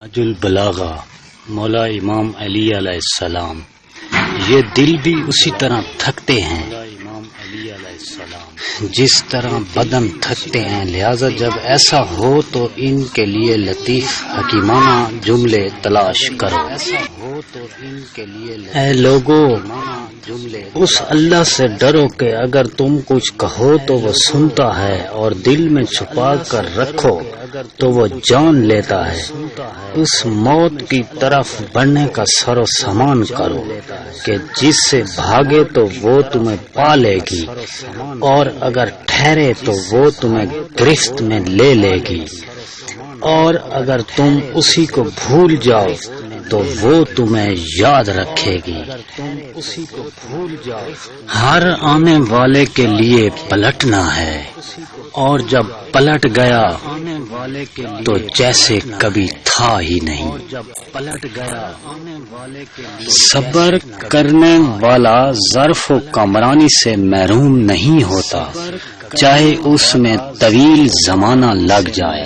نہج البلاغہ مولا امام علی علیہ السلام۔ یہ دل بھی اسی طرح تھکتے ہیں جس طرح بدن تھکتے ہیں، لہذا جب ایسا ہو تو ان کے لیے لطیف حکیمانہ جملے تلاش کرو۔ اے لوگو، اس اللہ سے ڈرو کہ اگر تم کچھ کہو تو وہ سنتا ہے، اور دل میں چھپا کر رکھو تو وہ جان لیتا ہے۔ اس موت کی طرف بڑھنے کا سر و سامان کرو کہ جس سے بھاگے تو وہ تمہیں پا لے گی، اور اگر ٹھہرے تو وہ تمہیں گرفت میں لے لے گی، اور اگر تم اسی کو بھول جاؤ تو وہ تمہیں یاد رکھے گی۔ ہر آنے والے کے لیے پلٹنا ہے، اور جب پلٹ گیا تو جیسے کبھی تھا ہی نہیں۔ صبر کرنے والا ظرف و کامرانی سے محروم نہیں ہوتا، چاہے اس میں طویل زمانہ لگ جائے۔